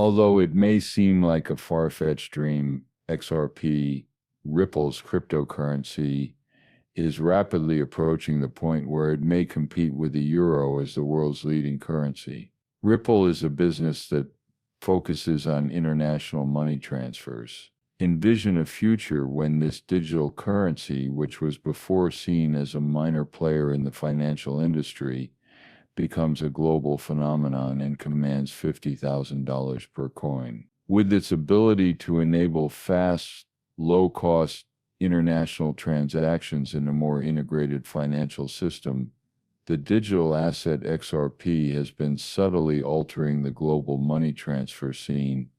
Although it may seem like a far-fetched dream, XRP, Ripple's cryptocurrency, is rapidly approaching the point where it may compete with the euro as the world's leading currency. Ripple is a business that focuses on international money transfers. Envision a future when this digital currency, which was before seen as a minor player in the financial industry, becomes a global phenomenon and commands $50,000 per coin. With its ability to enable fast, low-cost international transactions in a more integrated financial system, the digital asset XRP has been subtly altering the global money transfer scene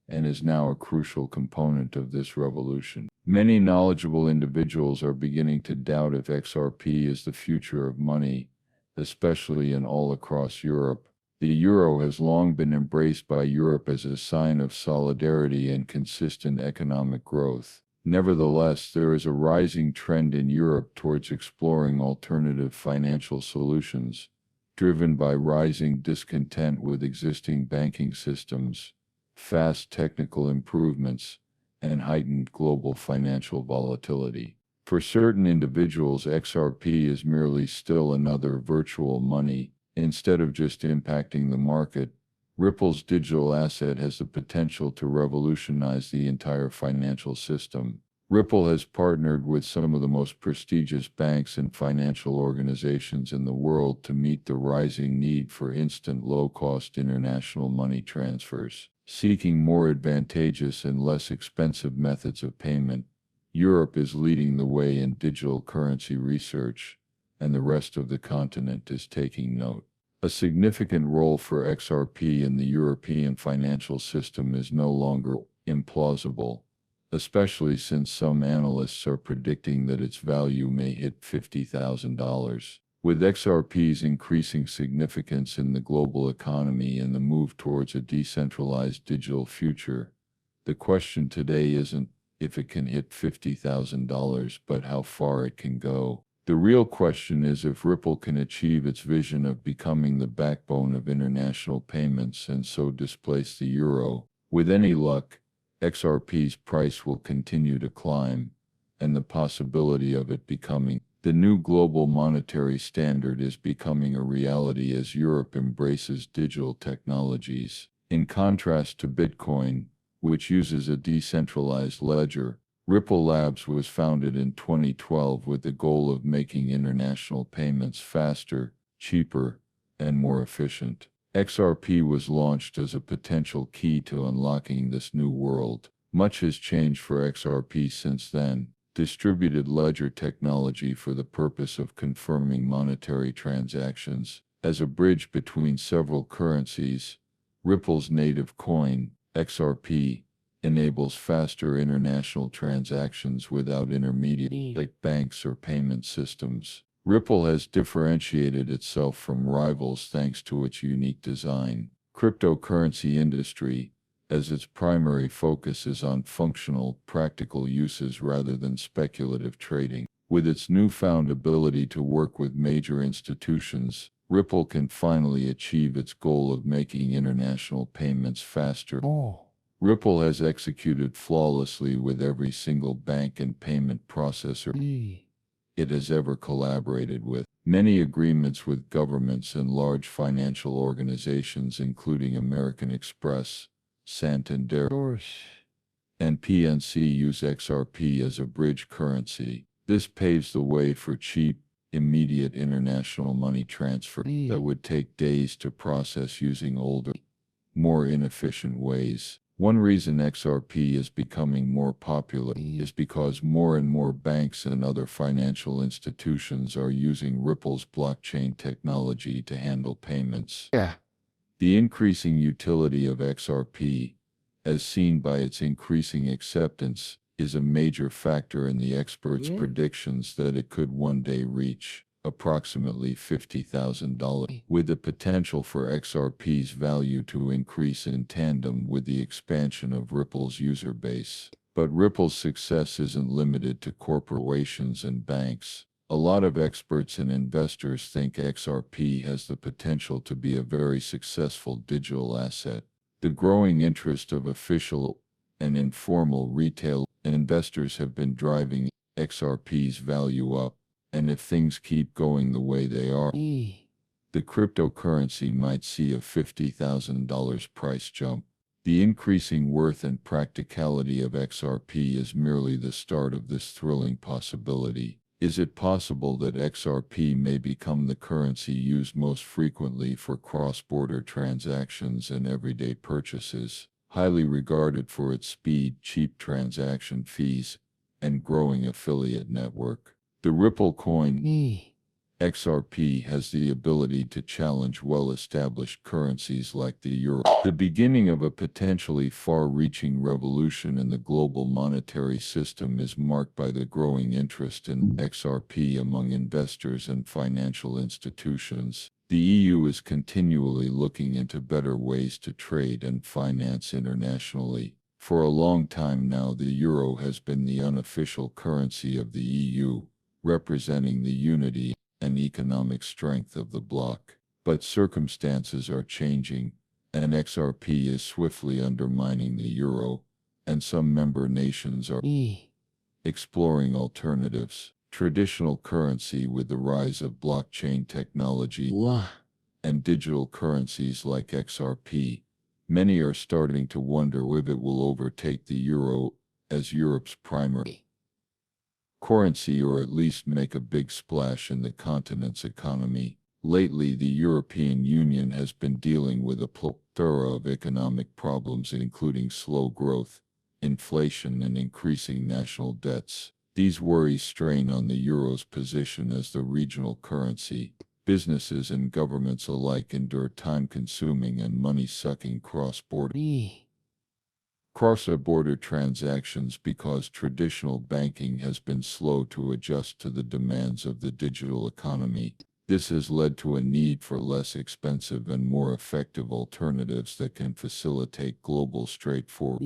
and is now a crucial component of this revolution. Many knowledgeable individuals are beginning to doubt if XRP is the future of money, especially in all across Europe. The euro has long been embraced by Europe as a sign of solidarity and consistent economic growth. Nevertheless, there is a rising trend in Europe towards exploring alternative financial solutions, driven by rising discontent with existing banking systems, fast technical improvements, and heightened global financial volatility. For certain individuals, XRP is merely still another virtual money. Instead of just impacting the market, Ripple's digital asset has the potential to revolutionize the entire financial system. Ripple has partnered with some of the most prestigious banks and financial organizations in the world to meet the rising need for instant, low-cost international money transfers. Seeking more advantageous and less expensive methods of payment, Europe is leading the way in digital currency research, and the rest of the continent is taking note. A significant role for XRP in the European financial system is no longer implausible, especially since some analysts are predicting that its value may hit $50,000. With XRP's increasing significance in the global economy and the move towards a decentralized digital future, the question today isn't if it can hit $50,000, but how far it can go. The real question is if Ripple can achieve its vision of becoming the backbone of international payments and so displace the euro. With any luck, XRP's price will continue to climb, and the possibility of it becoming the new global monetary standard is becoming a reality as Europe embraces digital technologies. In contrast to Bitcoin, which uses a decentralized ledger, Ripple Labs was founded in 2012 with the goal of making international payments faster, cheaper, and more efficient. XRP was launched as a potential key to unlocking this new world. Much has changed for XRP since then. Distributed ledger technology for the purpose of confirming monetary transactions. As a bridge between several currencies, Ripple's native coin, XRP, enables faster international transactions without intermediate like banks or payment systems. Ripple has differentiated itself from rivals thanks to its unique design. Cryptocurrency industry, as its primary focus is on functional, practical uses rather than speculative trading. With its newfound ability to work with major institutions, Ripple can finally achieve its goal of making international payments faster. Ripple has executed flawlessly with every single bank and payment processor it has ever collaborated with. Many agreements with governments and large financial organizations including American Express, Santander, and PNC use XRP as a bridge currency. This paves the way for cheap, immediate international money transfer that would take days to process using older, more inefficient ways. One reason XRP is becoming more popular is because more and more banks and other financial institutions are using Ripple's blockchain technology to handle payments. The increasing utility of XRP, as seen by its increasing acceptance, is a major factor in the experts' predictions that it could one day reach approximately $50,000, with the potential for XRP's value to increase in tandem with the expansion of Ripple's user base. But Ripple's success isn't limited to corporations and banks. A lot of experts and investors think XRP has the potential to be a very successful digital asset. The growing interest of official and informal retail investors have been driving XRP's value up, and if things keep going the way they are, the cryptocurrency might see a $50,000 price jump. The increasing worth and practicality of XRP is merely the start of this thrilling possibility. Is it possible that XRP may become the currency used most frequently for cross-border transactions and everyday purchases, highly regarded for its speed, cheap transaction fees, and growing affiliate network? The Ripple coin XRP has the ability to challenge well-established currencies like the euro. The beginning of a potentially far-reaching revolution in the global monetary system is marked by the growing interest in XRP among investors and financial institutions. The EU is continually looking into better ways to trade and finance internationally. For a long time now, the euro has been the unofficial currency of the EU, representing the unity and economic strength of the bloc. But circumstances are changing, and XRP is swiftly undermining the euro, and some member nations are exploring alternatives. Traditional currency with the rise of blockchain technology and digital currencies like XRP, many are starting to wonder if it will overtake the euro as Europe's primary currency, or at least make a big splash in the continent's economy. Lately, the European Union has been dealing with a plethora of economic problems, including slow growth, inflation, and increasing national debts. These worries strain on the euro's position as the regional currency. Businesses and governments alike endure time-consuming and money-sucking cross-border transactions because traditional banking has been slow to adjust to the demands of the digital economy. This has led to a need for less expensive and more effective alternatives that can facilitate global straightforward.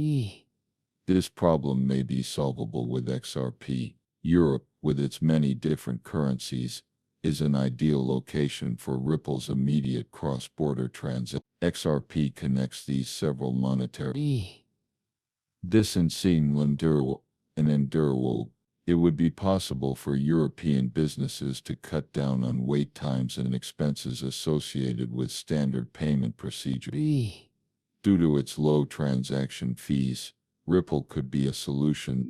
This problem may be solvable with XRP. Europe, with its many different currencies, is an ideal location for Ripple's immediate cross-border transaction. XRP connects these several monetary this endurable. It would be possible for European businesses to cut down on wait times and expenses associated with standard payment procedures. Due to its low transaction fees, Ripple could be a solution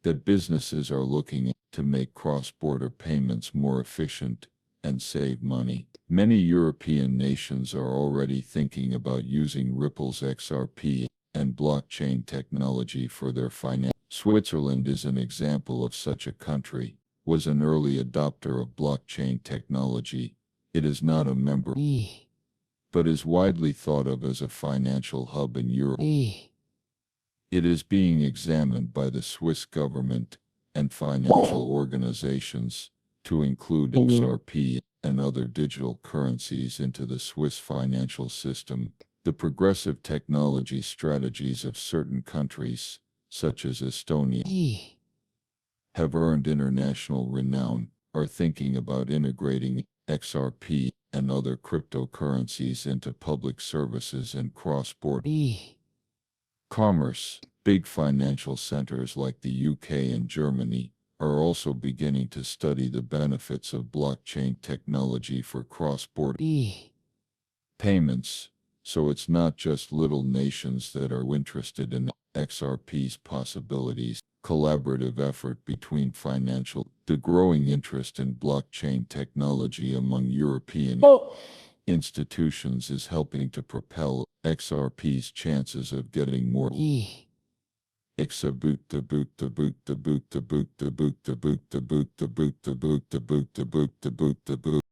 that businesses are looking at to make cross-border payments more efficient and save money. Many European nations are already thinking about using Ripple's XRP and blockchain technology for their finance. Switzerland is an example of such a country, was an early adopter of blockchain technology. It is not a member, but is widely thought of as a financial hub in Europe. It is being examined by the Swiss government and financial organizations to include XRP and other digital currencies into the Swiss financial system. The progressive technology strategies of certain countries, such as Estonia, have earned international renown, are thinking about integrating XRP and other cryptocurrencies into public services and cross-border commerce. Big financial centers like the UK and Germany are also beginning to study the benefits of blockchain technology for cross-border payments. So it's not just little nations that are interested in XRP's possibilities. Collaborative effort between the growing interest in blockchain technology among European institutions is helping to propel XRP's chances of getting more boot the boot the boot the boot the boot the boot the boot the boot the boot the boot the boot the boot the boot the boot